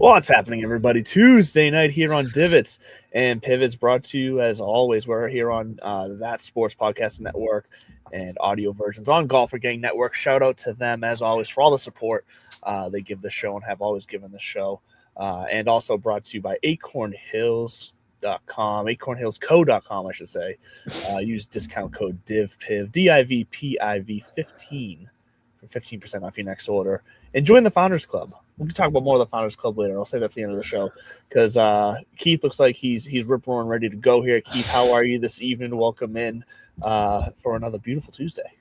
What's happening, everybody? Tuesday night here on Divots and Pivots, brought to you as always. We're here on That Sports Podcast Network and audio versions on Golfer Gang Network. Shout out to them as always for all the support they give the show and have always given the show. And also brought to you by acornhills.com, acornhillsco.com, I should say. Use discount code DIVPIV, DIVPIV 15 for 15% off your next order. And join the Founders Club. We can talk about more of the Founders Club later. I'll say that at the end of the show because Keith looks like he's rip-roaring ready to go here. Keith, how are you this evening? Welcome in for another beautiful Tuesday.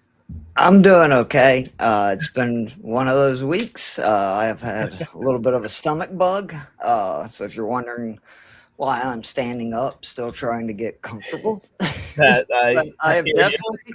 I'm doing okay. It's been one of those weeks. I have had a little bit of a stomach bug. So if you're wondering why I'm standing up, still trying to get comfortable. I am definitely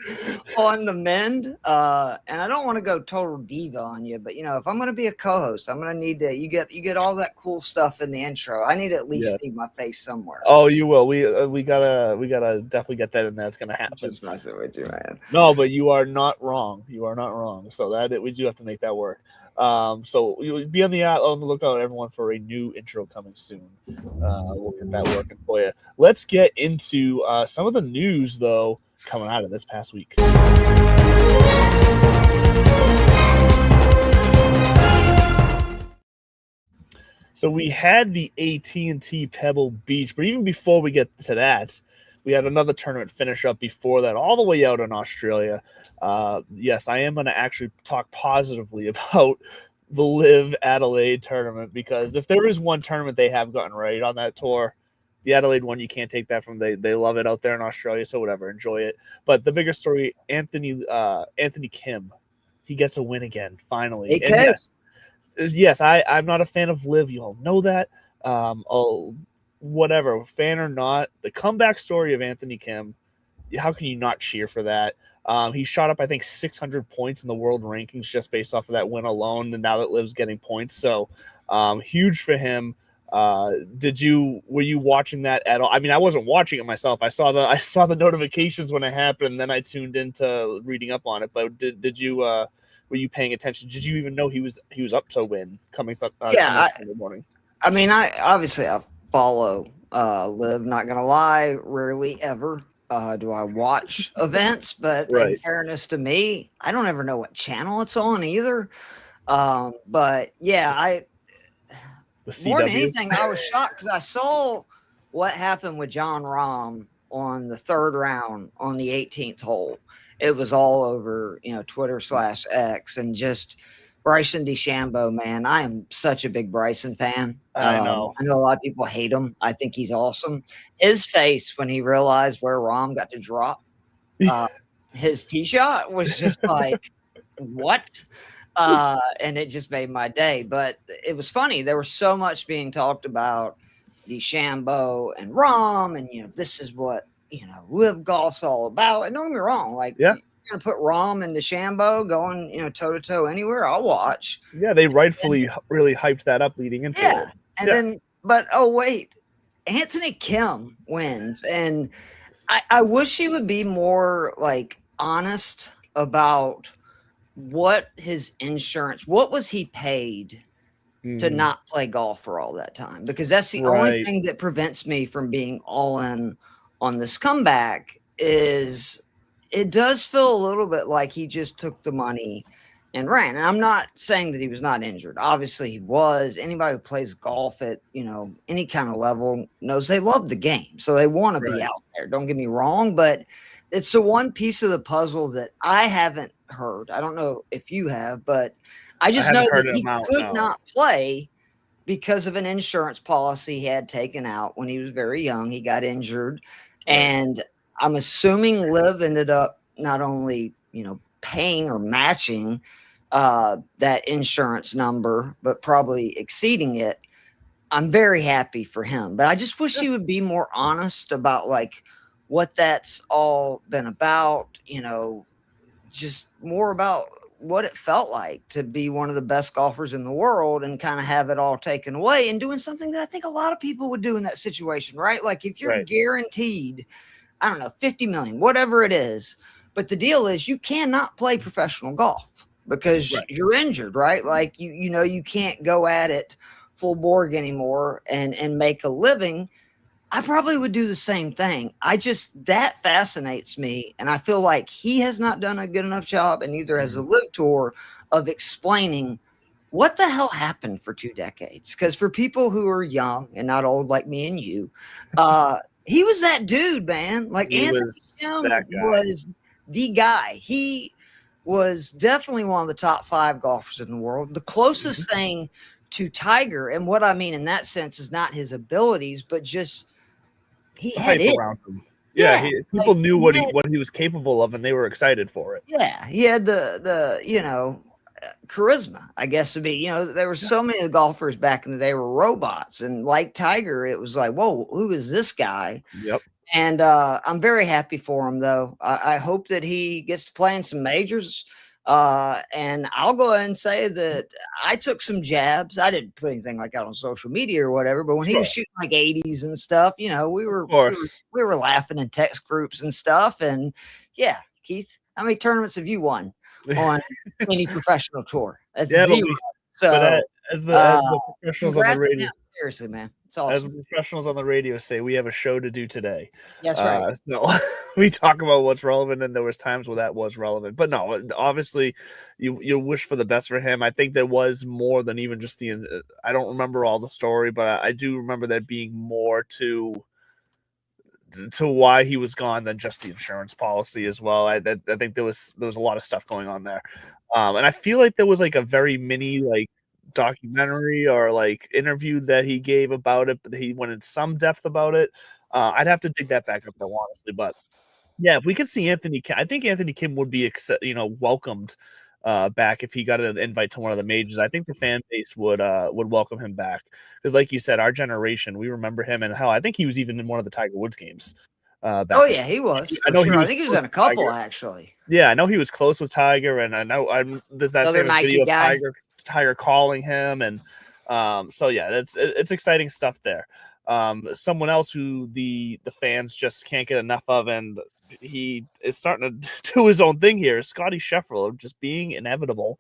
on the mend. And I don't want to go total diva on you, but if I'm going to be a co-host, I'm going to need to. You get all that cool stuff in the intro. I need to at least see my face somewhere. Oh, you will. We gotta definitely get that in there. It's going to happen. Just messing with you, man. No, but you are not wrong. You are not wrong. So we do have to make that work. So you'll be on the lookout, everyone, for a new intro coming soon. We'll get that working for you. Let's get into some of the news, though, coming out of this past week. So we had the AT&T Pebble Beach, but even before we get to that, we had another tournament finish up before that, all the way out in Australia. Yes, I am going to actually talk positively about the Live Adelaide tournament, because if there is one tournament they have gotten right on that tour, the Adelaide one, you can't take that from them. They love it out there in Australia, so whatever, enjoy it. But the bigger story, Anthony Kim, he gets a win again, finally. And yes, I'm not a fan of Live. You all know that. Whatever, fan or not, the comeback story of Anthony Kim, how can you not cheer for that? He shot up, I think, 600 points in the world rankings just based off of that win alone, and now that Liv's getting points. So huge for him. Were you watching that at all? I mean, I wasn't watching it myself. I saw the notifications when it happened, and then I tuned into reading up on it. But did you were you paying attention? Did you even know he was up to win coming in the morning? I mean, I follow Live, not gonna lie, rarely ever do I watch events, but in fairness to me, I don't ever know what channel it's on either. But yeah, more than anything, I was shocked because I saw what happened with John Rahm on the third round on the 18th hole. It was all over, Twitter/X, and just Bryson DeChambeau, man. I am such a big Bryson fan. I know a lot of people hate him. I think he's awesome. His face when he realized where Rahm got to drop his tee shot was just like, what? And it just made my day. But it was funny. There was so much being talked about DeChambeau and Rahm, and this is what Live Golf's all about. And don't get me wrong, you're gonna put Rahm and DeChambeau going, toe to toe anywhere, I'll watch. Yeah, they rightfully really hyped that up leading into it. And then, but wait, Anthony Kim wins, and I wish he would be more honest about what his insurance, what was he paid to not play golf for all that time, because that's the only thing that prevents me from being all in on this comeback. Is it does feel a little bit like he just took the money and ran. And I'm not saying that he was not injured. Obviously he was. Anybody who plays golf at, any kind of level knows they love the game. So they want to be out there. Don't get me wrong, but it's the one piece of the puzzle that I haven't heard. I don't know if you have, but I just know that he could not play because of an insurance policy he had taken out when he was very young. He got injured, and I'm assuming Liv ended up not only, paying or matching that insurance number, but probably exceeding it. I'm very happy for him, but I just wish he would be more honest about what that's all been about, just more about what it felt like to be one of the best golfers in the world and kind of have it all taken away and doing something that I think a lot of people would do in that situation, right? Like if you're guaranteed, I don't know, 50 million, whatever it is. But the deal is you cannot play professional golf because you're injured, right? Like, you can't go at it full Borg anymore and make a living, I probably would do the same thing. That fascinates me. And I feel like he has not done a good enough job, and neither has the Live Tour, of explaining what the hell happened for 2 decades. Because for people who are young and not old like me and you, he was that dude, man. Like Anthony Kim was the guy. He was definitely one of the top 5 golfers in the world. The closest thing to Tiger, and what I mean in that sense is not his abilities, but just he had it around him. Yeah, people knew what he was capable of, and they were excited for it. Yeah, he had the charisma, I guess would be. There were so many golfers back in the day were robots, and like Tiger, it was like, whoa, who is this guy? Yep. And I'm very happy for him, though. I hope that he gets to play in some majors. And I'll go ahead and say that I took some jabs. I didn't put anything like that on social media or whatever, but when he was shooting like 80s and stuff, we were laughing in text groups and stuff. And yeah, Keith, how many tournaments have you won on any professional tour? That's 0. But as the professionals on the radio, seriously, man, it's awesome. As the professionals on the radio say, we have a show to do today. That's right. So we talk about what's relevant, and there was times where that was relevant. But no, obviously, you wish for the best for him. I think there was more than even just I don't remember all the story, but I do remember there being more to why he was gone than just the insurance policy as well. I think there was a lot of stuff going on there, and I feel like there was like a very mini documentary or interview that he gave about it, but he went in some depth about it. I'd have to dig that back up though, honestly. But yeah, if we could see Anthony Kim, I think Anthony Kim would be welcomed back if he got an invite to one of the majors. I think the fan base would welcome him back, because like you said, our generation, we remember him, and hell, I think he was even in one of the Tiger Woods games. He was. I think he was in a couple actually. Yeah, I know he was close with Tiger, and I know there's that famous video of Tiger calling him, and so yeah, it's exciting stuff there. Someone else who the fans just can't get enough of, and he is starting to do his own thing here, is Scotty Scheffler, just being inevitable.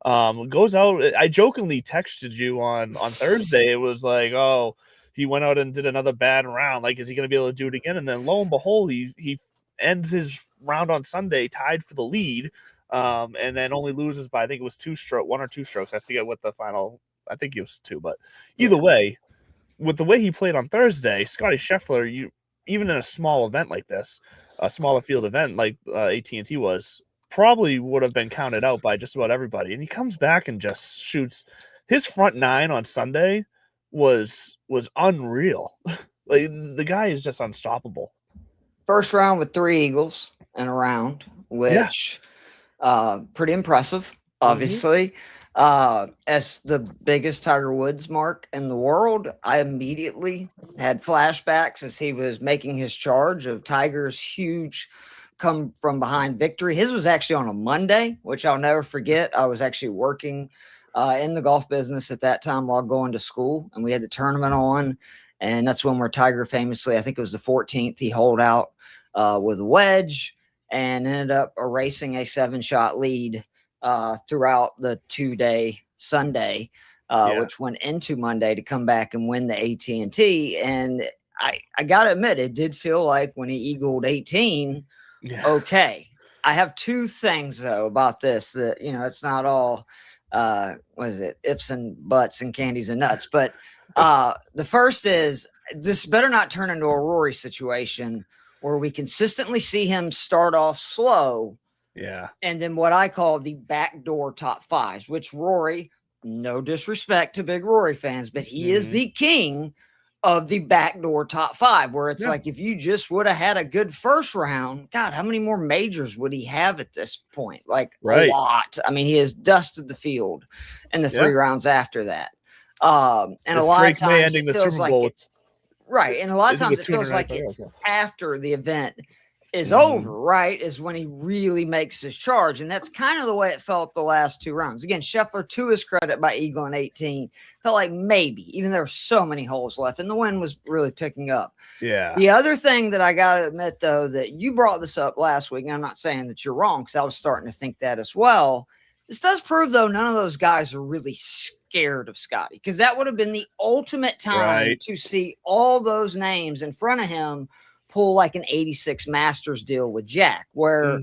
Goes out. I jokingly texted you on Thursday. It was like, oh, he went out and did another bad round. Like, is he going to be able to do it again? And then lo and behold, he ends his round on Sunday tied for the lead. And then only loses by, I think it was 1 or 2 strokes. I forget what the final, I think it was 2, but either way, with the way he played on Thursday, Scotty Scheffler, even in a small event like this, a smaller field event like AT&T was, probably would have been counted out by just about everybody. And he comes back and just shoots. His front 9 on Sunday was unreal. The guy is just unstoppable. First round with 3 eagles in a round, which pretty impressive, obviously. As the biggest Tiger Woods mark in the world, I immediately had flashbacks as he was making his charge of Tiger's huge come from behind victory. His was actually on a Monday, which I'll never forget. I was actually working in the golf business at that time while going to school, and we had the tournament on, and that's when Tiger famously, I think it was the 14th, he holed out with a wedge and ended up erasing a 7-shot lead throughout the 2-day Sunday, which went into Monday to come back and win the AT&T. And I got to admit, it did feel like when he eagled 18, okay. I have 2 things, though, about this that, it's not all, what is it, ifs and buts and candies and nuts. But the first is, this better not turn into a Rory situation where we consistently see him start off slow. Yeah. And then what I call the backdoor top 5s, which Rory, no disrespect to big Rory fans, but he is the king of the backdoor top 5, where it's like, if you just would have had a good first round, God, how many more majors would he have at this point? Like a lot. I mean, he has dusted the field in the 3 rounds after that. And a lot of times ending the Super Bowl. And a lot of times it feels like it's after the event is over, right, is when he really makes his charge. And that's kind of the way it felt the last 2 rounds. Again, Scheffler, to his credit, by eagling 18, felt like maybe, even there were so many holes left, and the wind was really picking up. Yeah. The other thing that I got to admit, though, that you brought this up last week, and I'm not saying that you're wrong, because I was starting to think that as well, This does prove, though, none of those guys are really scared of Scotty, because that would have been the ultimate time to see all those names in front of him pull like an 86 Masters deal with Jack, where,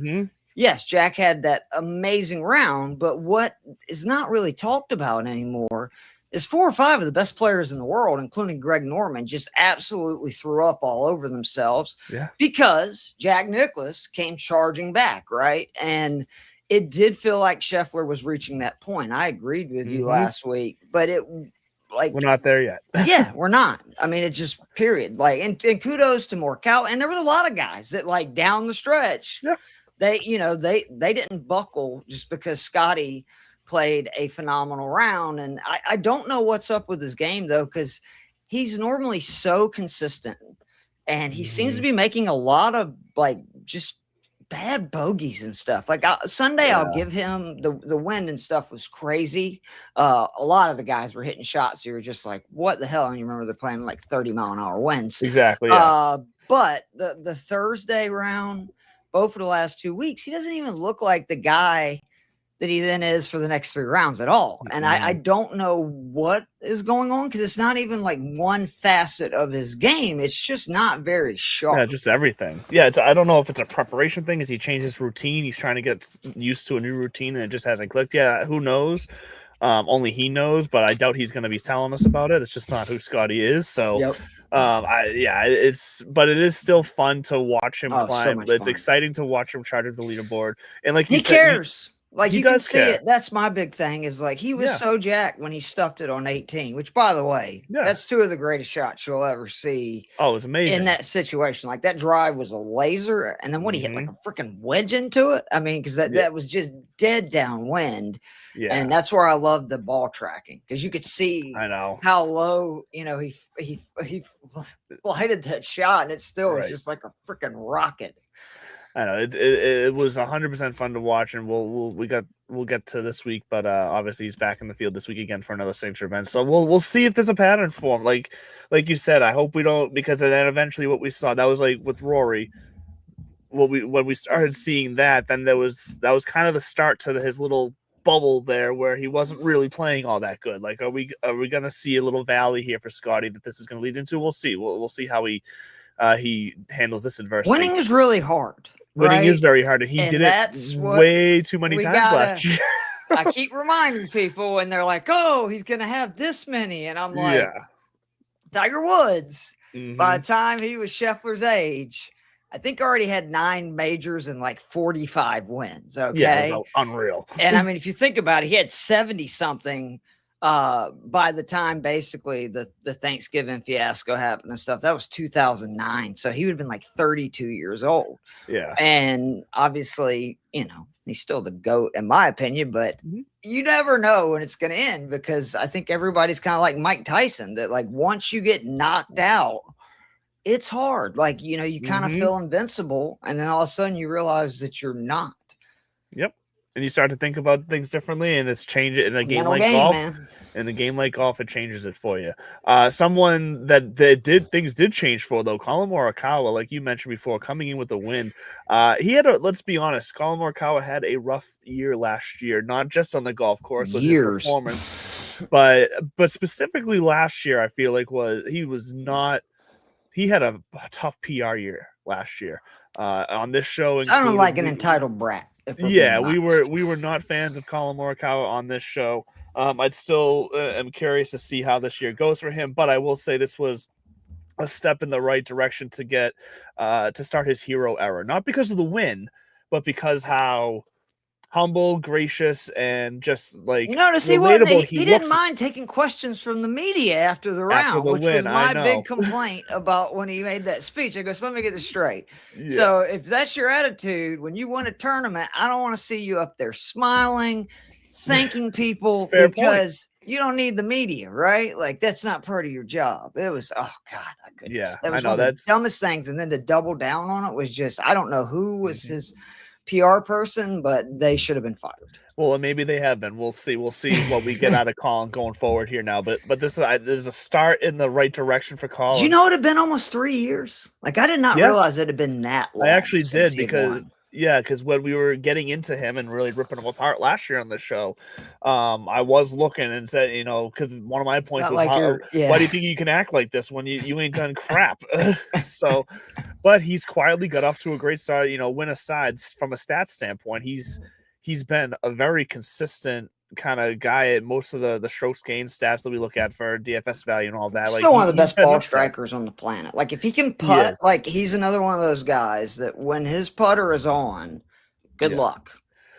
yes, Jack had that amazing round, but what is not really talked about anymore is 4 or 5 of the best players in the world, including Greg Norman, just absolutely threw up all over themselves because Jack Nicklaus came charging back, right? And it did feel like Scheffler was reaching that point. I agreed with you last week, but we're not there yet. Yeah, we're not. I mean, it's just period. Like, and kudos to Morikawa. And there were a lot of guys that, like, down the stretch, they didn't buckle just because Scotty played a phenomenal round. And I don't know what's up with his game, though, because he's normally so consistent, and he seems to be making a lot of, like, just bad bogeys and stuff. Like Sunday, I'll give him the wind and stuff was crazy. A lot of the guys were hitting shots. You were just like, what the hell? And you remember they're playing like 30-mile-an-hour winds. Exactly. But the Thursday round, both for the last 2 weeks, he doesn't even look like the guy that he then is for the next 3 rounds at all. And I don't know what is going on, because it's not even like one facet of his game. It's just not very sharp. Yeah, just everything. Yeah, I don't know if it's a preparation thing. Is he changed his routine? He's trying to get used to a new routine, and it just hasn't clicked yet. Who knows? Only he knows, but I doubt he's going to be telling us about it. It's just not who Scotty is. So, it is still fun to watch him climb. So it's exciting to watch him charge the leaderboard. And like he cares. Like, you can see it. That's my big thing, is like, he was so jacked when he stuffed it on 18, which, by the way, that's 2 of the greatest shots you'll ever see. Oh, it's amazing in that situation. Like, that drive was a laser, and then when he hit like a freaking wedge into it, I mean, because that was just dead downwind. Yeah, and that's where I love the ball tracking, because you could see how low, he flighted that shot, and it still was just like a freaking rocket. I know it was 100% fun to watch, and we'll get to this week, but obviously he's back in the field this week again for another signature event. So we'll see if there's a pattern for him. Like you said, I hope we don't, because then eventually what we saw, that was like with Rory. When we started seeing that, then that was kind of the start to his little bubble there, where he wasn't really playing all that good. Like, are we gonna see a little valley here for Scotty that this is gonna lead into? We'll see. We'll see how he handles this adversity. Winning is really hard. Winning is very hard, and he did it way too many times last year. I keep reminding people, and they're like, "Oh, he's gonna have this many," and I'm like, Tiger Woods. By the time he was Scheffler's age, I think already had 9 majors and like 45 wins. Okay, yeah, it was unreal. And I mean, if you think about it, he had 70 something. By the time basically the Thanksgiving fiasco happened and stuff, that was 2009. So he would have been like 32 years old. Yeah. And obviously, he's still the GOAT in my opinion, but you never know when it's going to end, because I think everybody's kind of like Mike Tyson, that like once you get knocked out, it's hard. Like, you kind of feel invincible, and then all of a sudden you realize that you're not. Yep. And you start to think about things differently, and it's changed in a game like golf. Man. In a game like golf, it changes it for you. Someone that things did change for, though, Collin Morikawa, like you mentioned before, coming in with a win. Let's be honest, Collin Morikawa had a rough year last year, not just on the golf course with his performance, but specifically last year, I feel like he had a tough PR year last year. On this show, I don't like an entitled brat. We were not fans of Collin Morikawa on this show. I'd still am curious to see how this year goes for him, but I will say this was a step in the right direction to get to start his hero era, not because of the win, but because how humble, gracious, and just like he didn't mind taking questions from the media after the round, which was my big complaint about when he made that speech. I go, so let me get this straight. Yeah. So if that's your attitude when you win a tournament, I don't want to see you up there smiling, thanking people, because you don't need the media, right? Like, that's not part of your job. It was, oh God, I couldn't. Yeah, that was one of the dumbest things. And then to double down on it was just, I don't know who was his PR person, but they should have been fired. Well, and maybe they have been. We'll see. We'll see what we get out of Collin going forward here now. But this is a start in the right direction for Collin. Do you know it had been almost 3 years? Like, I did not realize it had been that long. I actually did, because Yeah, because when we were getting into him and really ripping him apart last year on the show, I was looking and said, because one of my points Not was, like why do you think you can act like this when you ain't done crap? So, but he's quietly got off to a great start. Win aside from a stats standpoint, he's been a very consistent kind of guy at most of the strokes gained stats that we look at for DFS value and all that. Like still one of the he's best been ball up there. strikers on the planet. Like if he can He putt, is. like he's another one of those guys that when his putter is on, good Yeah. luck.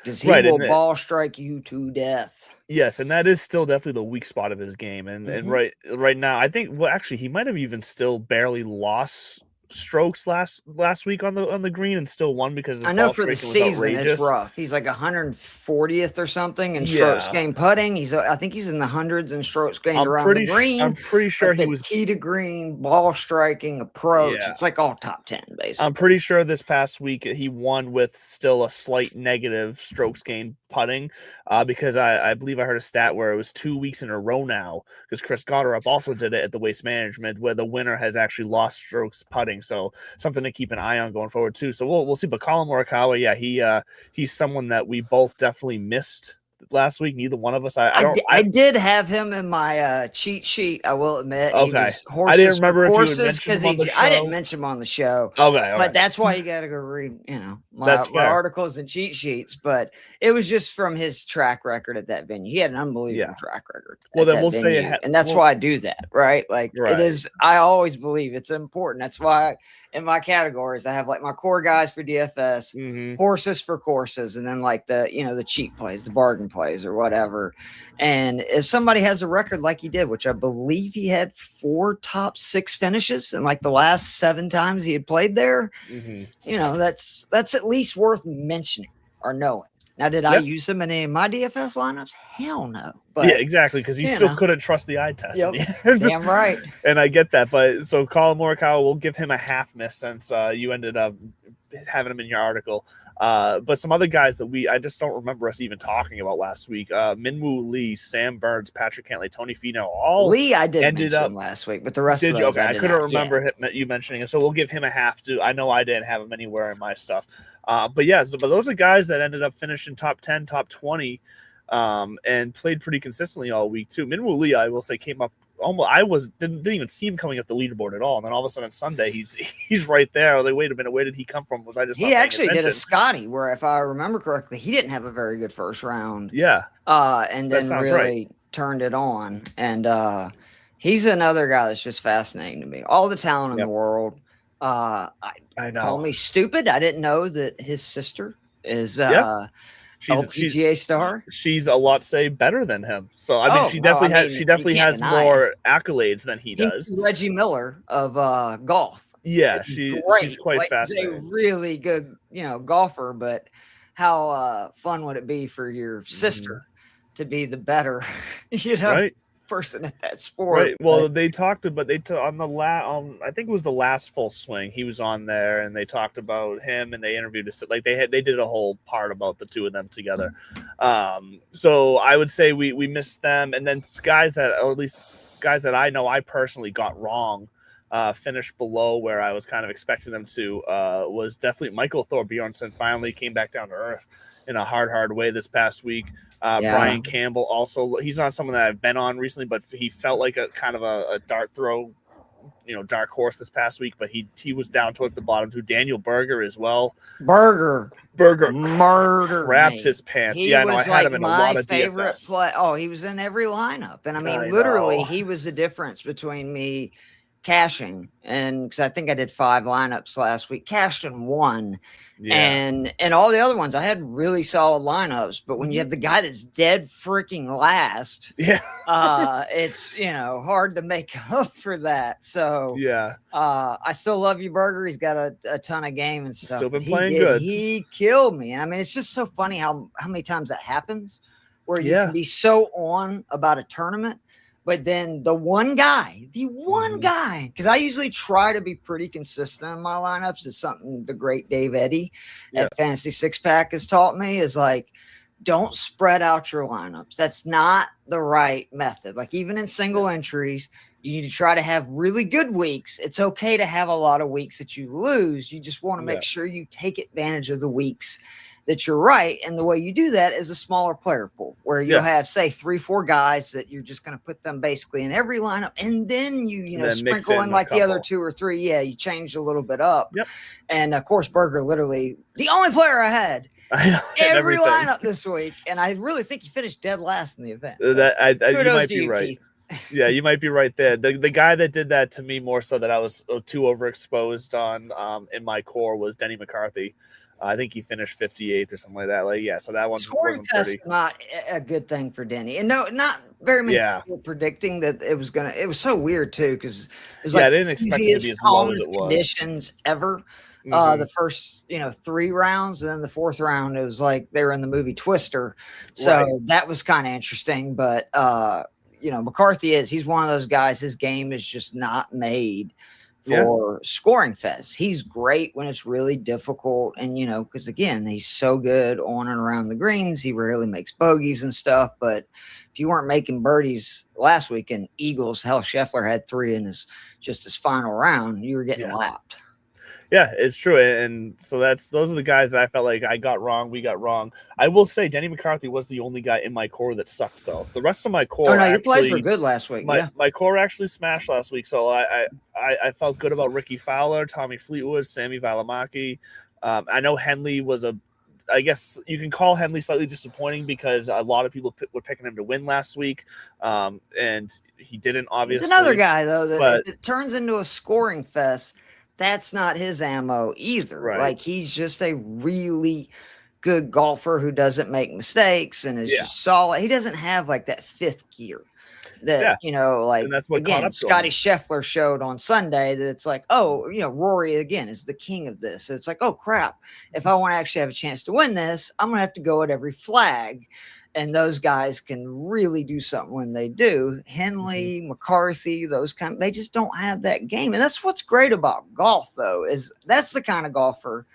Because he Right, will and ball strike you to death. yes, and that is still definitely the weak spot of his game. And right now, I think actually he might have even still barely lost strokes last week on the green and still won because his I know ball for the striking was season it's outrageous. rough. He's like 140th or something in Yeah. strokes gained putting. I think he's in the hundreds in strokes gained around the green. I'm pretty sure he the was tee to green ball striking approach. Yeah. It's like all top 10 basically. I'm pretty sure this past week he won with still a slight negative strokes gained putting, because I believe I heard a stat where it was 2 weeks in a row now, because Chris Gotterup also did it at the Waste Management, where the winner has actually lost strokes putting. So something to keep an eye on going forward too. So we'll see. But Colin Morikawa, yeah, he's someone that we both definitely missed last week. Neither one of us. I did have him in my cheat sheet. I will admit. Okay. He was horses I didn't remember if you horses had mentioned him on the show. I didn't mention him on the show. Okay. But that's why you got to go read, my That's fair. articles and cheat sheets. But it was just from his track record at that venue. He had an unbelievable track record. Well, then we'll say and that's why I do that, right? Like it is. I always believe it's important. That's why in my categories I have like my core guys for DFS, horses for courses, and then like the cheap plays, the bargain plays, or whatever. And if somebody has a record like he did, which I believe he had 4 top 6 finishes in like the last 7 times he had played there, that's at least worth mentioning or knowing. Now, did I use him in any of my DFS lineups? Hell no. But, yeah, exactly, because you still couldn't trust the eye test. Yep. Damn right. And I get that, but so Colin Morikawa, we'll give him a half miss since you ended up having him in your article. But some other guys that I just don't remember us even talking about last week. Minwoo Lee, Sam Burns, Patrick Cantlay, Tony Finau, all Lee I did mention last week, but the rest of those I couldn't remember you mentioning him, so we'll give him a half too. I know I didn't have him anywhere in my stuff. But those are guys that ended up finishing top 10, top 20, and played pretty consistently all week too. Minwoo Lee, I will say, came up almost. Didn't even see him coming up the leaderboard at all, and then all of a sudden Sunday he's right there. I was like, wait a minute, where did he come from? Was I just he actually did a Scotty where, if I remember correctly, he didn't have a very good first round. Yeah, and then really turned it on, and he's another guy that's just fascinating to me. All the talent in the world. I know. Call me stupid. I didn't know that his sister is she's LPGA star. She's a lot better than him. So I mean, she definitely has more accolades than he does. He's Reggie Miller of golf. Yeah, she's quite fascinating. He's a really good, golfer. But how fun would it be for your sister to be the better, person at that sport? Right. Well, they talked about on the I think it was the last Full Swing. He was on there, and they talked about him, and they interviewed us. Like they did a whole part about the two of them together. So I would say we missed them, and then guys that I know I personally got wrong. Finished below where I was kind of expecting them to, was definitely Michael Thorbjornsen finally came back down to earth in a hard way this past week. Brian Campbell also, he's not someone that I've been on recently, but he felt like a kind of a dart throw, dark horse this past week, but he was down towards the bottom too. Daniel Berger as well. Berger murdered crapped his pants. I had him in a lot of DFS. He was in every lineup. And I mean, literally, he was the difference between me cashing, and because I think I did 5 lineups last week, cashed in 1, and all the other ones I had really solid lineups. But when you have the guy that's dead freaking last, it's hard to make up for that. So I still love you, Berger. He's got a ton of game and stuff. Still been playing good. He killed me, and I mean, it's just so funny how many times that happens, where you can be so on about a tournament. But then the one guy, because I usually try to be pretty consistent in my lineups, is something the great Dave Eddy at Fantasy Six Pack has taught me, is like, don't spread out your lineups. That's not the right method. Like even in single entries, You need to try to have really good weeks. It's okay to have a lot of weeks that you lose. You just want to make sure you take advantage of the weeks that you're right. And the way you do that is a smaller player pool where you'll have, say, 3-4 guys that you're just going to put them basically in every lineup. And then you know, sprinkle in like the other 2 or 3. Yeah, you change a little bit up. Yep. And of course, Berger, literally the only player I had every lineup this week. And I really think he finished dead last in the event. So you might be right. Keith. Yeah, you might be right there. The guy that did that to me more so that I was too overexposed on in my core was Denny McCarthy. I think he finished 58th or something like that. Like, yeah, so that one wasn't pretty. Not a good thing for Denny. And no, not very many people predicting that it was gonna. It was so weird too because it was like I didn't expect it to be as low as it was. Conditions ever. The first 3 rounds, and then the 4th round, it was like they were in the movie Twister. So that was kind of interesting, but. McCarthy he's one of those guys, his game is just not made for scoring fest. He's great when it's really difficult. And, because again, he's so good on and around the greens. He rarely makes bogeys and stuff. But if you weren't making birdies last week and Eagles, hell, Scheffler had 3 in his final round, you were getting lapped. Yeah, it's true. And so those are the guys that I felt like we got wrong. I will say Denny McCarthy was the only guy in my core that sucked, though. The rest of my core your plays were good last week. My core actually smashed last week. So I felt good about Ricky Fowler, Tommy Fleetwood, Sammy Valimaki. I know Henley was I guess you can call Henley slightly disappointing because a lot of people were picking him to win last week. And he didn't, obviously. He's another guy, though, that if it turns into a scoring fest, that's not his ammo either. Right. Like, he's just a really good golfer who doesn't make mistakes and is just solid. He doesn't have like that 5th gear that, and that's what again, Scotty Scheffler showed on Sunday that it's like, Rory again is the king of this. It's like, oh crap. If I want to actually have a chance to win this, I'm going to have to go at every flag. And those guys can really do something when they do. Henley, McCarthy, they just don't have that game. And that's what's great about golf, though, is that's the kind of golfer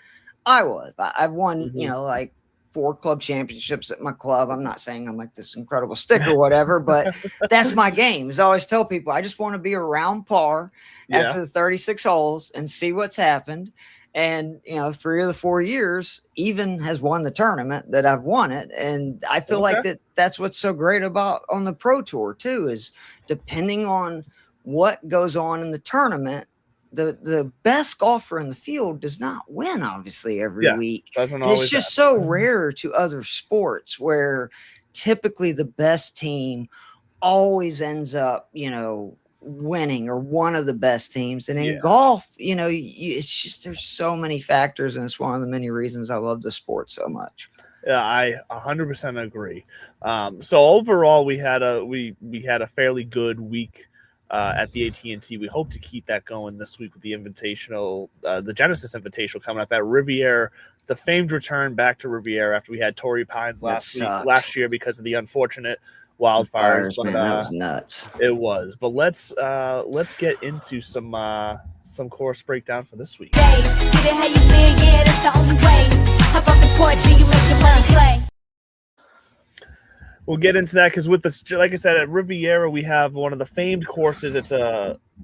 I was. I've won, like 4 club championships at my club. I'm not saying I'm like this incredible stick or whatever, but that's my game. As I always tell people, I just want to be around par after the 36 holes and see what's happened. And, 3 of the 4 years, even has won the tournament that I've won it. And I feel like that's what's so great about on the Pro Tour, too, is depending on what goes on in the tournament, the best golfer in the field does not win, obviously, every week. It's just so rare to other sports where typically the best team always ends up, winning or one of the best teams. And in golf, it's just there's so many factors, and it's one of the many reasons I love the sport so much. Yeah, I 100% agree. So overall, we had a fairly good week at the AT&T. We hope to keep that going this week with the Invitational, the Genesis Invitational coming up at Riviera. The famed return back to Riviera after we had Torrey Pines last year because of the unfortunate wildfires. But, that was nuts. It was. But let's get into some course breakdown for this week. We'll get into that because with this, like I said, at Riviera we have one of the famed courses. It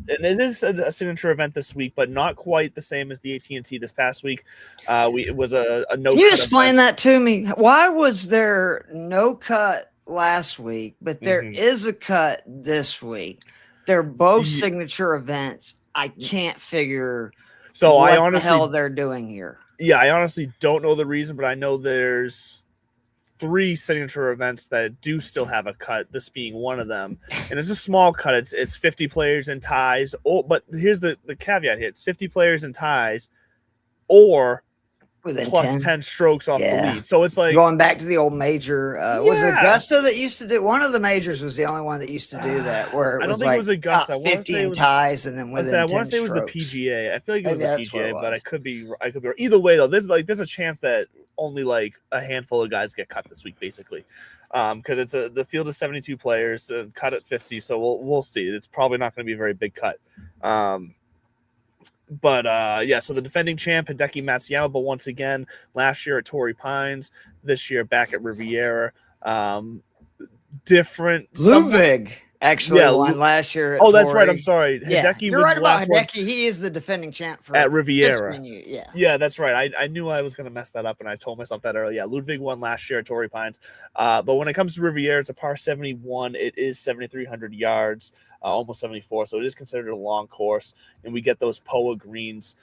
is a signature event this week, but not quite the same as the AT&T this past week. It was a no. Can you explain that to me? Why was there no cut last week, but there is a cut this week? They're both signature events. I can't figure what the hell they're doing here. Yeah, I honestly don't know the reason, but I know there's 3 signature events that do still have a cut, this being one of them. And it's a small cut. It's 50 players and ties. Oh, but here's the caveat here. It's 50 players and ties or within plus 10 strokes off the lead. So it's like going back to the old major. Was it Augusta that used to do one of the majors? Was the only one that used to do that. Where it I don't think it was Augusta. 50 and ties, and then within I want to say it was the PGA. I feel like it was the PGA, but I could be wrong. Either way, though, there's a chance that only like a handful of guys get cut this week, basically, because the field is 72 players, cut at 50. So we'll see. It's probably not going to be a very big cut. So the defending champ, Hideki Matsuyama, but once again, last year at Torrey Pines, this year back at Riviera. Different. Ludwig actually won last year. At that's right. I'm sorry. Yeah, Hideki you're was right the about last one Hideki. He is the defending champ for at this Riviera. venue. Yeah. Yeah, that's right. I knew I was going to mess that up, and I told myself that earlier. Yeah, Ludwig won last year at Torrey Pines. But when it comes to Riviera, it's a par 71. It is 7,300 yards, almost 74. So it is considered a long course. And we get those POA greens,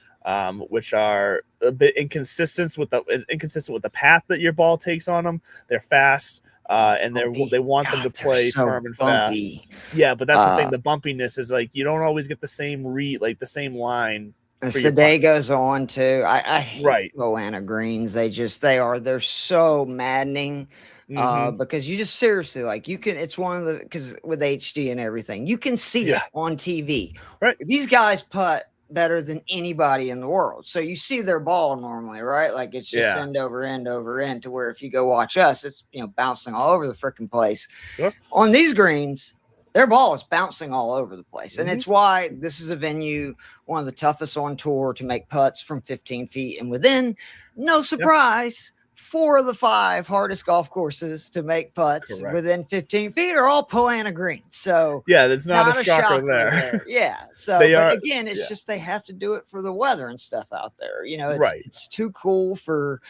which are a bit inconsistent with the path that your ball takes on them. They're fast. And they want them to play so firm and bumpy. fast. Yeah, but that's the thing. The bumpiness is like you don't always get the same the same line. As the day goes on, too, I hate Moana greens. They're so maddening. Because you just seriously it's one of the, because with HD and everything, you can see it on TV. Right. These guys putt better than anybody in the world. So you see their ball normally, right? Like it's just end over end over end, to where if you go watch us, it's bouncing all over the freaking place. Sure. On these greens, their ball is bouncing all over the place. And it's why this is a venue, one of the toughest on tour to make putts from 15 feet and within. No surprise, 4 of the 5 hardest golf courses to make putts within 15 feet are all Poana greens. So yeah, that's not a shocker there. Yeah. So again, it's just they have to do it for the weather and stuff out there. It's too cool for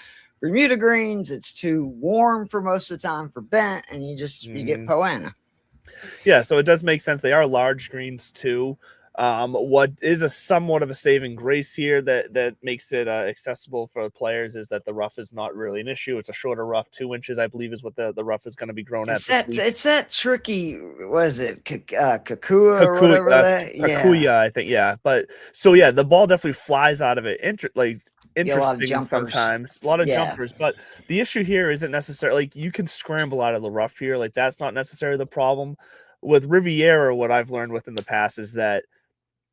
Bermuda greens. It's too warm for most of the time for bent, and you get Poana. Yeah, so it does make sense. They are large greens too. What is a somewhat of a saving grace here that makes it accessible for the players is that the rough is not really an issue. It's a shorter rough, 2 inches, I believe, is what the rough is going to be grown at. It's that tricky. What is it? Kakua or whatever that? Kakuya, I think. Yeah, but so yeah, the ball definitely flies out of it. Interesting sometimes, a lot of jumpers, but the issue here isn't necessarily you can scramble out of the rough here. Like that's not necessarily the problem with Riviera. What I've learned within the past is that,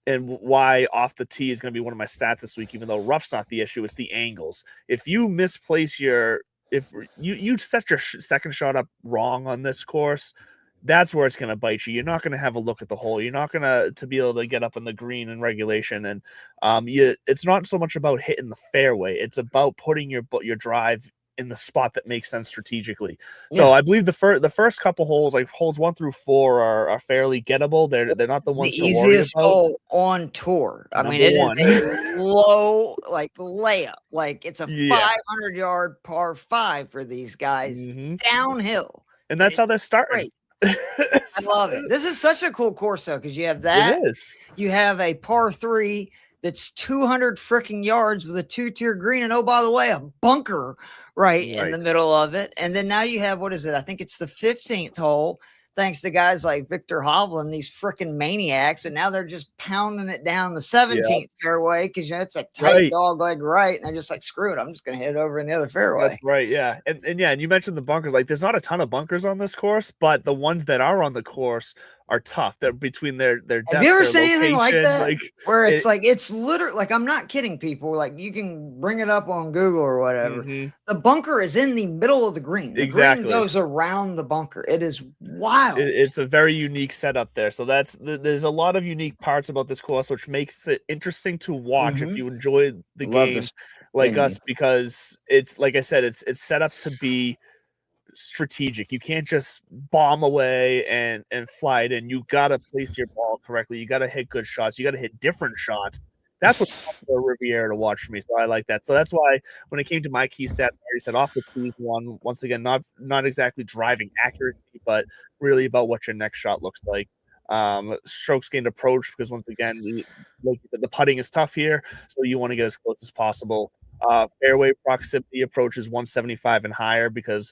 and why off the tee is going to be one of my stats this week, even though rough's not the issue, it's the angles. If you misplace if you set your second shot up wrong on this course, that's where it's going to bite you. You're not going to have a look at the hole. You're not going to be able to get up in the green in regulation. And it's not so much about hitting the fairway. It's about putting your drive in the spot that makes sense strategically. So I believe the first couple holes, like holes 1 through 4, are fairly gettable. They're not the ones the easiest hole on tour. I mean, it is a low layup. Like it's a 500-yard par 5 for these guys downhill. And that's how they're starting. I love it. This is such a cool course though, because you have that. It is. You have a par 3 that's 200 freaking yards with a 2-tier green, and oh, by the way, a bunker right in the middle of it. And then now you have, what is it? I think it's the 15th hole, thanks to guys like Victor Hovland, these freaking maniacs. And now they're just pounding it down the 17th fairway because it's a tight dog leg right. And they're just like, screw it, I'm just going to hit it over in the other fairway. That's right. Yeah. And you mentioned the bunkers. Like there's not a ton of bunkers on this course, but the ones that are on the course are tough. They're between their depth. Have you ever seen anything like that? Where it's it's literally, like, I'm not kidding people. Like you can bring it up on Google or whatever. The bunker is in the middle of the green. The green goes around the bunker. It is wild. It's a very unique setup there. So there's a lot of unique parts about this course, which makes it interesting to watch if you enjoy the game like us, because it's, like I said, it's set up to be strategic. You can't just bomb away and fly it in. You got to place your ball correctly. You got to hit good shots. You got to hit different shots. That's what's fun for Riviera to watch for me. So I like that. So that's why when it came to my key stat, I said off the tees one, once again, not exactly driving accuracy, but really about what your next shot looks like. Strokes gained approach, because once again, like you said, the putting is tough here, so you want to get as close as possible. Fairway proximity approach is 175 and higher, because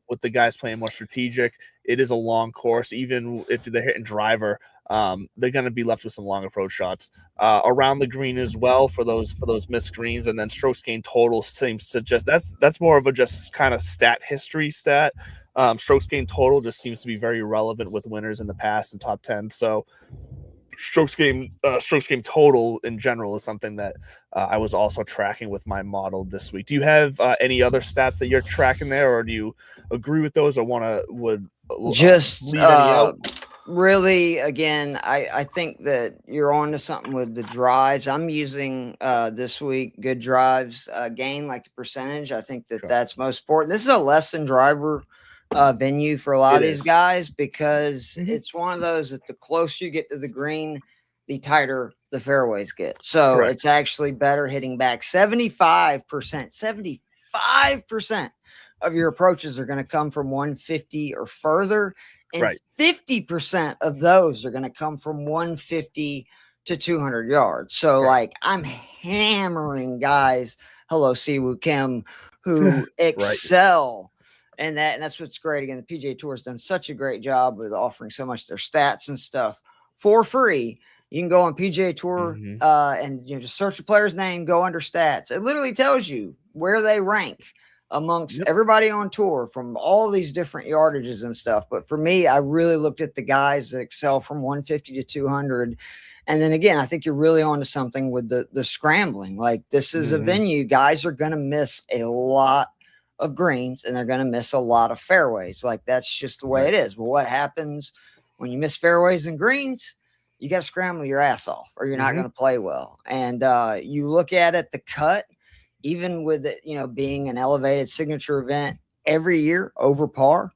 with the guys playing more strategic, it is a long course. Even if they're hitting driver, they're going to be left with some long approach shots around the green as well for those missed greens. And then strokes gained total seems to just that's more of a just kind of stat history stat. Strokes gained total just seems to be very relevant with winners in the past and top 10. So strokes game total in general is something that I was also tracking with my model this week. Do you have any other stats that you're tracking there, or do you agree with those, or would just leave any out? Really, again, I think that you're on to something with the drives. I'm using this week good drives gain, like the percentage. I think that's most important. This is a less than driver venue for a lot It of these is. guys, because Mhm. it's one of those that the closer you get to the green, the tighter the fairways get. So Correct. it's actually better hitting back 75% of your approaches are going to come from 150 or further, and Right. 50% of those are going to come from 150 to 200 yards. So Right. like I'm hammering guys, hello Siwoo Kim, who Right. excel. And that's what's great. Again, the PGA Tour has done such a great job with offering so much of their stats and stuff for free. You can go on PGA Tour Mhm. and just search the player's name, go under stats. It literally tells you where they rank amongst Yep. everybody on tour from all these different yardages and stuff. But for me, I really looked at the guys that excel from 150 to 200. And then again, I think you're really onto something with the scrambling. Like this is a Mhm. venue, guys are going to miss a lot of greens and they're going to miss a lot of fairways. Like that's just the way Right. it is. Well, what happens when you miss fairways and greens? You got to scramble your ass off or you're not Mhm. going to play well. And you look at it, the cut, even with it, being an elevated signature event every year over par,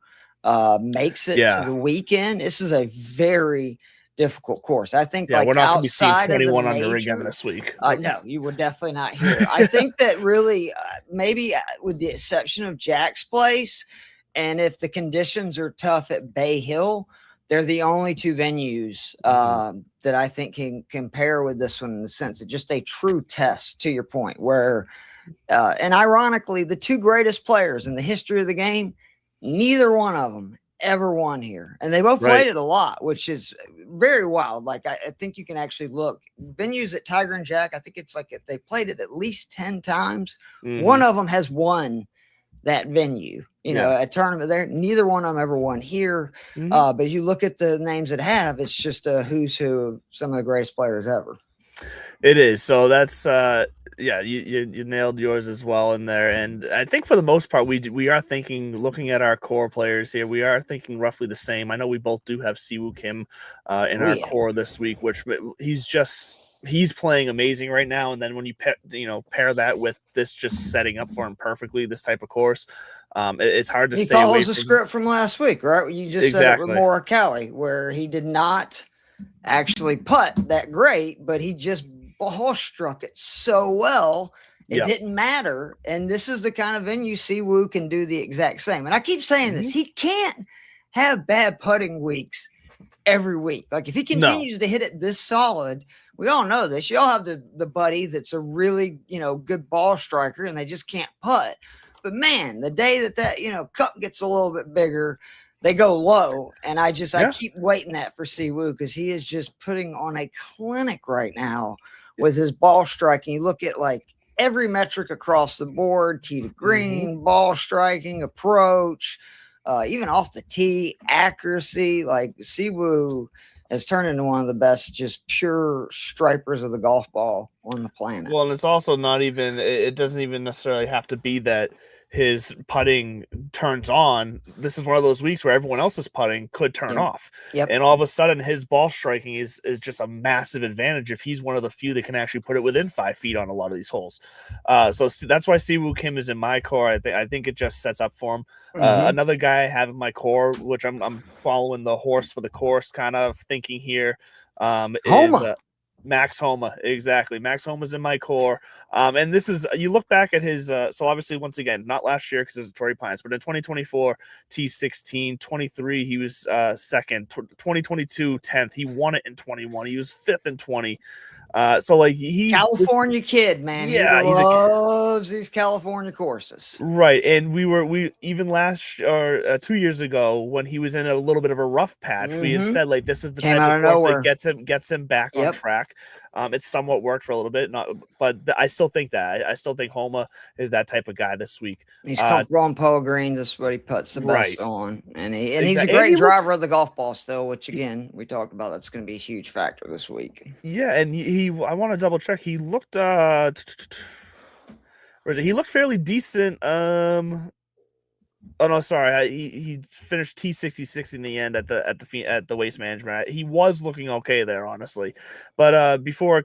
makes it to Yeah. the weekend. This is a very difficult course. I think Yeah. We're like not going to be seeing outside of the 21 under again major, this week. no, you would definitely not hear. I think that really, maybe with the exception of Jack's Place, and if the conditions are tough at Bay Hill, they're the only two venues that I think can compare with this one in the sense of just a true test. To your point, where and ironically, the two greatest players in the history of the game, neither one of them ever won here. And they both Right. played it a lot, which is very wild. Like, I think you can actually look venues at Tiger and Jack. I think it's like if they played it at least 10 times, one Mhm. of them has won that venue, Yeah. a tournament there. Neither one of them ever won here. Mhm. But you look at the names that have, it's just a who's who of some of the greatest players ever. It is. So that's yeah, you nailed yours as well in there. And I think for the most part we are thinking, looking at our core players here, we are thinking roughly the same. I know we both do have Siwoo Kim in Oh, our yeah. core this week, which he's playing amazing right now. And then when you pair that with this just setting up for him perfectly, this type of course, it's hard to He stay away follows the from. script from last week, right? You just said it with Exactly. Morikawa, where he did not actually putt that great, but he just ball struck it so well. It Yeah. didn't matter. And this is the kind of venue Siwoo can do the exact same. And I keep saying this, Mhm. he can't have bad putting weeks every week. Like if he No. continues to hit it this solid, we all know this. You all have the buddy that's a really, good ball striker and they just can't putt. But man, the day that cup gets a little bit bigger, they go low. And I Yeah. keep waiting that for Siwoo because he is just putting on a clinic right now with his ball striking. You look at like every metric across the board, tee to green, ball striking, approach, even off the tee, accuracy. Like Siwoo has turned into one of the best, just pure stripers of the golf ball on the planet. Well, and it's also not even, it doesn't even necessarily have to be that his putting turns on. This is one of those weeks where everyone else's putting could turn Yep. off. Yep. And all of a sudden his ball striking is just a massive advantage if he's one of the few that can actually put it within 5 feet on a lot of these holes. So that's why Siwoo Kim is in my core. I think it just sets up for him. Another guy I have in my core, which I'm following the horse for the course kind of thinking here, is Homa. Max Homa. Exactly. Max Homa's in my core. And this is, you look back at his, so obviously, once again, not last year because it was Torrey Pines, but in 2024, T16, 23, he was second, 2022, 10th. He won it in 21. He was fifth in 20. So like California kid, man. Yeah, he loves these California courses. Right, and we even last or 2 years ago when he was in a little bit of a rough patch, we had said like this is the Came type out of of course nowhere. that gets him back on track. It's somewhat worked for a little bit, I still think that I still think Homa is that type of guy this week. He's comfortable on Poa Greens. That's what he puts the Right. best on, and he's a And great he looked, driver of the golf ball still. Which again, we talked about. That's going to be a huge factor this week. yeah, and I want to double check. He looked he looked fairly decent. Oh no, sorry. He finished T66 in the end at the Waste Management. He was looking okay there, honestly, but before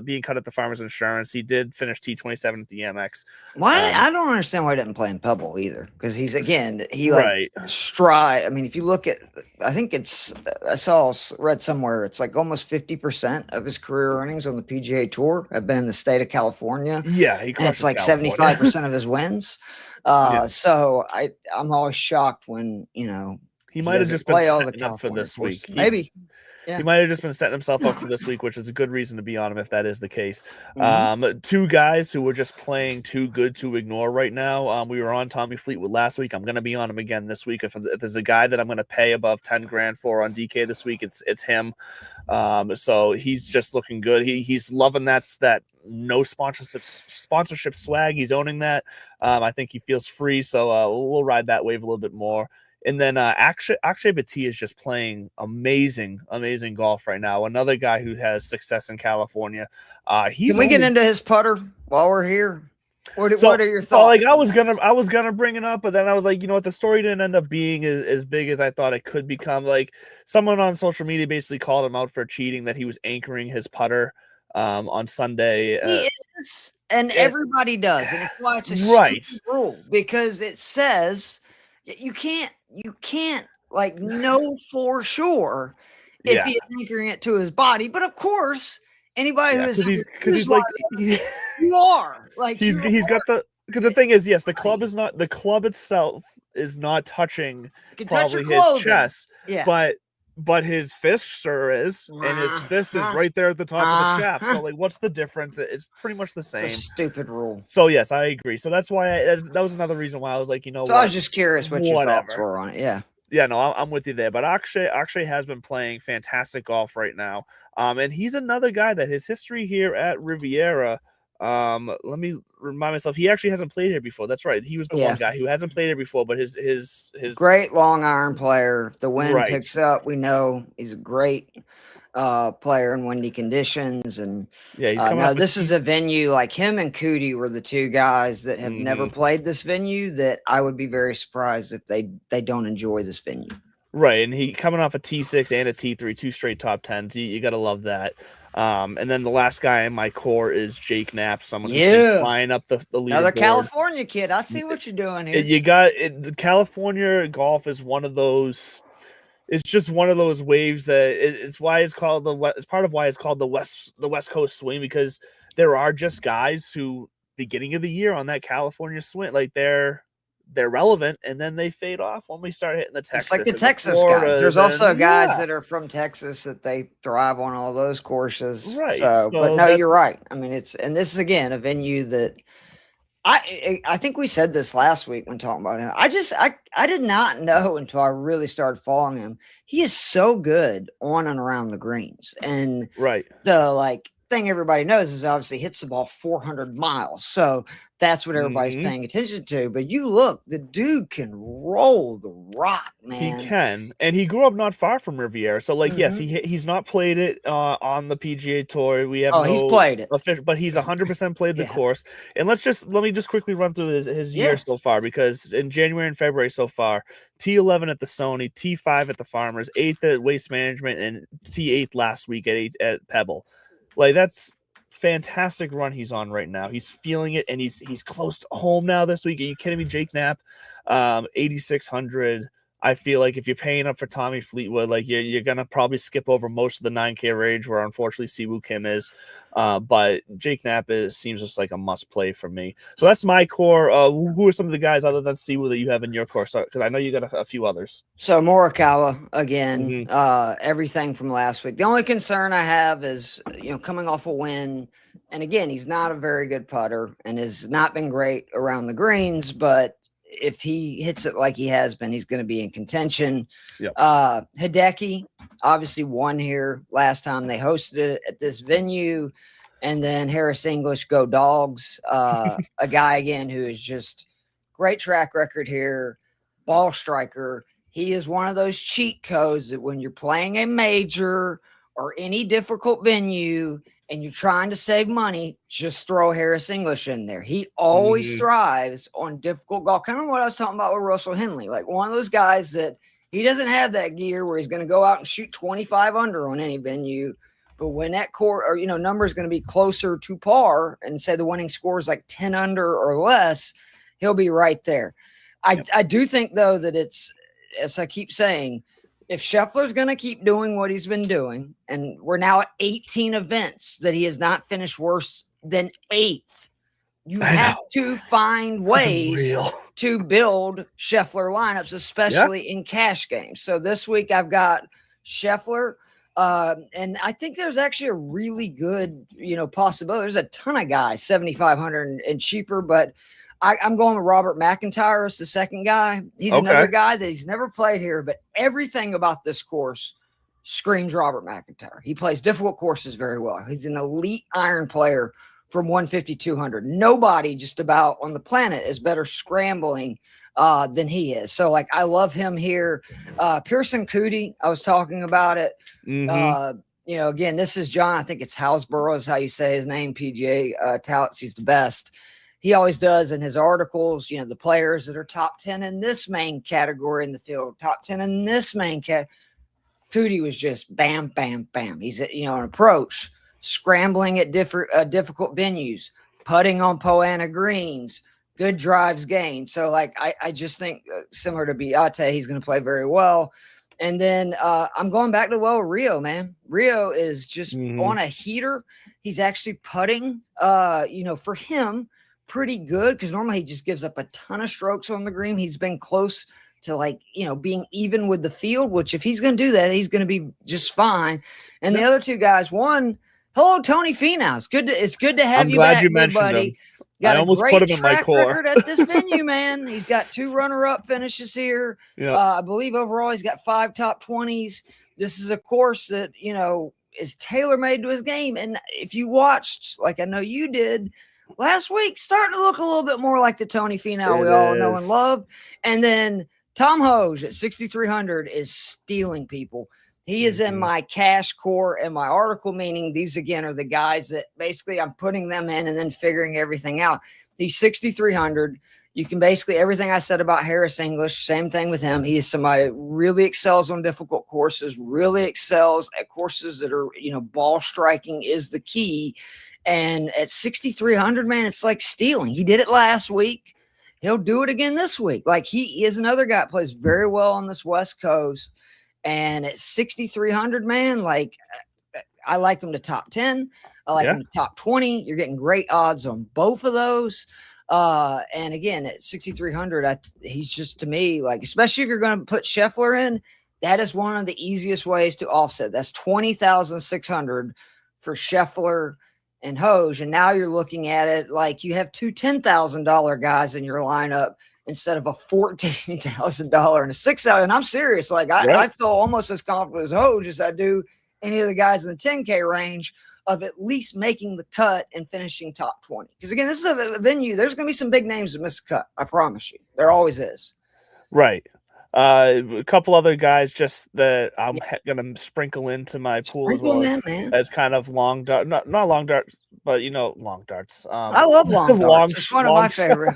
being cut at the Farmers Insurance, he did finish T27 at the MX. Why I don't understand why he didn't play in Pebble either, because he right. stride. I mean, if you look at, I think read somewhere it's like almost 50% of his career earnings on the PGA Tour have been in the state of California. Yeah, and it's like 75% of his wins. So I'm always shocked when he might have just been setting up for this week. Maybe. Yeah. He might have just been setting himself up for this week, which is a good reason to be on him if that is the case. Two guys who were just playing too good to ignore right now. We were on Tommy Fleetwood last week. I'm going to be on him again this week. If there's a guy that I'm going to pay above 10 grand for on DK this week, it's him. So he's just looking good. He's loving that no sponsorship swag. He's owning that. I think he feels free. So we'll ride that wave a little bit more. And then Akshay Bhatia is just playing amazing golf right now. Another guy who has success in California. Can we get into his putter while we're here? What are your thoughts? Like I was gonna bring it up, but then I was like, you know what, the story didn't end up being as big as I thought it could become. Like someone on social media basically called him out for cheating, that he was anchoring his putter on Sunday. He is, and everybody does, and it's why it's a stupid rule, because it says you can't like know for sure if he's anchoring it to his body. But of course, anybody who is because he's like you are like he's got because the thing is, yes, the club itself is not touching probably his chest, but his fist sure is, and his fist is right there at the top of the shaft. So like, what's the difference? It's pretty much the same. It's a stupid rule. So yes, I agree. So that's why that was another reason why I was like, So I was just curious what your thoughts were on it. Yeah, no, I'm with you there. But Akshay has been playing fantastic golf right now. And he's another guy that his history here at Riviera. Let me remind myself, he actually hasn't played here before. That's right. He was the one guy who hasn't played here before, but his great long iron player. If the wind picks up, we know he's a great player in windy conditions. And he's now this is a venue like him and Cootie were the two guys that have never played this venue that I would be very surprised if they don't enjoy this venue. Right, and he coming off a T6 and a T3, 2 straight top 10s. You got to love that. And then the last guy in my core is Jake Knapp, someone who's flying up the leaderboard. Another California kid. I see what you're doing here. The California golf is one of those. It's just one of those waves that it's why it's called it's part of why it's called the West Coast swing, because there are just guys who beginning of the year on that California swing, like they're relevant, and then they fade off when we start hitting the Texas. It's like the Texas guys. There's also guys that are from Texas that they thrive on all those courses. Right. But no, you're right. I mean, and this is again a venue that I think we said this last week when talking about him. I did not know until I really started following him. He is so good on and around the greens, and the thing everybody knows is obviously hits the ball 400 miles. So that's what everybody's paying attention to. But you look, the dude can roll the rock, man. He can. And he grew up not far from Riviera. So yes, he's not played it on the PGA Tour. We have he's played it. But he's 100% played the course. And let me just quickly run through his year so far, because in January and February so far, T11 at the Sony, T5 at the Farmers, 8th at Waste Management, and T8 last week at Pebble. Like, that's fantastic run he's on right now. He's feeling it, and he's close to home now this week. Are you kidding me? Jake Knapp, 8,600. I feel like if you're paying up for Tommy Fleetwood, like you're gonna probably skip over most of the 9K range, where unfortunately Siwoo Kim is. But Jake Knapp seems just like a must play for me. So that's my core. Who are some of the guys other than Siwoo that you have in your core? Because I know you got a few others. So Morikawa again. Everything from last week. The only concern I have is coming off a win, and again he's not a very good putter and has not been great around the greens, but if he hits it like he has been, he's going to be in contention. Hideki obviously won here last time they hosted it at this venue. And then Harris English, go Dogs. A guy, again, who is just great track record here, ball striker. He is one of those cheat codes that when you're playing a major or any difficult venue and you're trying to save money, just throw Harris English in there. He always thrives on difficult golf. Kind of what I was talking about with Russell Henley, like one of those guys that he doesn't have that gear where he's going to go out and shoot 25 under on any venue. But when that court or, number is going to be closer to par and say the winning score is like 10 under or less, he'll be right there. I do think, though, that it's, as I keep saying, if Scheffler's going to keep doing what he's been doing, and we're now at 18 events that he has not finished worse than 8th, you have to find ways to build Scheffler lineups, especially in cash games. So this week I've got Scheffler, and I think there's actually a really good, possibility. There's a ton of guys, 7,500 and cheaper, but I'm going with Robert McIntyre as the second guy. He's another guy that he's never played here, but everything about this course screams Robert McIntyre. He plays difficult courses very well. He's an elite iron player from 150, 200. Nobody just about on the planet is better scrambling than he is. So, I love him here. Pearson Coody, I was talking about it. Again, this is John. I think it's Houseborough is how you say his name, PGA touts. He's the best. He always does in his articles, the players that are top 10 in this main category in the field, top 10 in this main category. Coody was just bam, bam, bam. He's, an approach, scrambling at difficult venues, putting on Poana greens, good drives gained. So, I just think similar to Biate, he's going to play very well. And then I'm going back to Rio, man. Rio is just on a heater. He's actually putting, for him, pretty good because normally he just gives up a ton of strokes on the green. He's been close to being even with the field, which if he's going to do that, he's going to be just fine. And the other two guys, hello, Tony Finau. It's good to have I'm you glad back, you mentioned buddy. him. Got I almost put him in my core. Record at this venue, man. He's got 2 runner-up finishes here. Yep. I believe overall he's got 5 top 20s. This is a course that, is tailor-made to his game. And if you watched, like I know you did, last week, starting to look a little bit more like the Tony Finau we all know and love. And then Tom Hoge at 6,300 is stealing people. He is in my cash core and my article, meaning these, again, are the guys that basically I'm putting them in and then figuring everything out. He's 6,300. You can basically everything I said about Harris English, same thing with him. He is somebody that really excels on difficult courses, really excels at courses that are, ball striking is the key. And at 6,300, man, it's like stealing. He did it last week. He'll do it again this week. He is another guy that plays very well on this West Coast. And at 6,300, man, I like him to top 10. I like him to top 20. You're getting great odds on both of those. And again, at 6,300, he's just, to me, especially if you're going to put Scheffler in, that is one of the easiest ways to offset. That's 20,600 for Scheffler and Hoge. And now you're looking at it like you have 2 $10,000 guys in your lineup instead of a $14,000 and a $6,000. And I'm serious. I feel almost as confident as Hoge as I do any of the guys in the 10K range of at least making the cut and finishing top 20. Because again, this is a venue. There's going to be some big names that miss the cut. I promise you. There always is. Right. A couple other guys just that I'm going to sprinkle into my pool as kind of long dart, not long darts, but long darts. I love long darts. It's one of my favorite.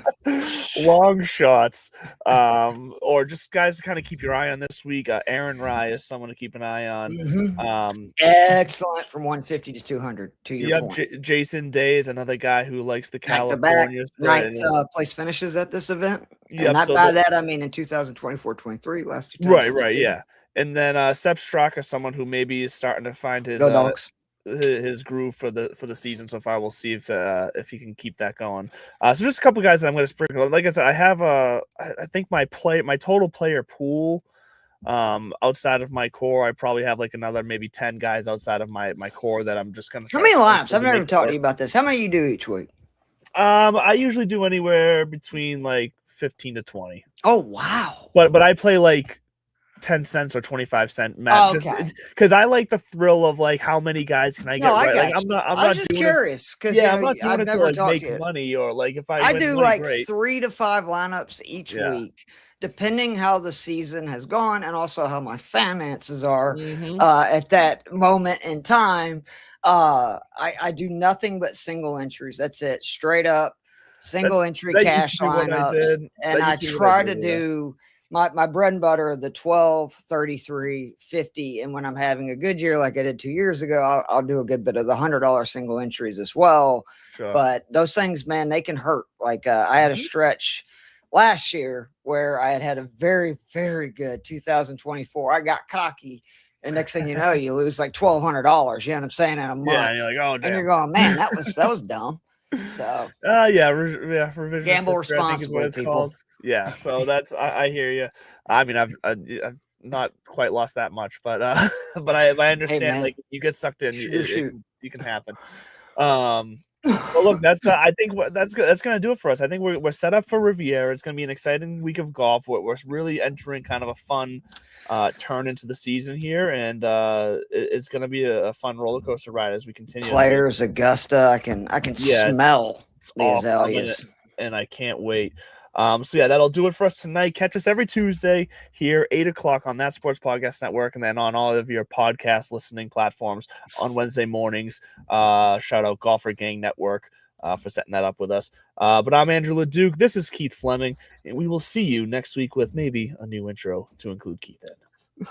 Long shots, or just guys to kind of keep your eye on this week. Aaron Rye is someone to keep an eye on. Excellent from 150 to 200. To your point. Jason Day is another guy who likes the California. Ninth place finishes at this event. Yep, and by that I mean in 2024-23, last 2 times. Right, yeah. And then Sepp Straka, someone who maybe is starting to find his groove for the season so far. We'll see if he can keep that going. So just a couple guys that I'm going to sprinkle. Like I said, I have I think my total player pool outside of my core, I probably have another maybe 10 guys outside of my core that I'm just going to. How many lineups? I've never even talked to you about this. How many you do each week? I usually do anywhere between 15 to 20. Oh wow! But I play 10 cents or 25 cent match because I like the thrill of how many guys can I get right. I'm not just curious because I'm not doing it to make money or if I do money, 3 to 5 lineups each week, depending how the season has gone and also how my finances are at that moment in time. I do nothing but single entries. That's it. Straight up single entry that cash used to be what I lineups. did. And That I used to be what try to did, yeah. do my bread and butter, the 12, 33, 50. And when I'm having a good year, like I did 2 years ago, I'll do a good bit of the $100 single entries as well. Sure. But those things, man, they can hurt. Like I had a stretch last year where I had a very, very good 2024. I got cocky. And next thing you know, you lose like $1,200. You know what I'm saying? In a month. Yeah, and you're like, oh, damn. And you're going, man, that was dumb. So, revisionist gamble history, I think is what responsibly, it's people. called. Yeah, so that's I hear you. I mean, I've not quite lost that much, but but I understand. Hey, man. Like you get sucked in, Shoot. you can happen. Well, look, I think that's gonna do it for us. I think we're set up for Riviera. It's gonna be an exciting week of golf. We're really entering kind of a fun turn into the season here, and it's gonna be a fun roller coaster ride as we continue. Players, Augusta, I can smell the azaleas, and I can't wait. So yeah, that'll do it for us tonight. Catch us every Tuesday here, 8:00 on That Sports Podcast Network, and then on all of your podcast listening platforms on Wednesday mornings. Shout out Golfer Gang Network for setting that up with us. But I'm Andrew LeDuc. This is Keith Fleming, and we will see you next week with maybe a new intro to include Keith in.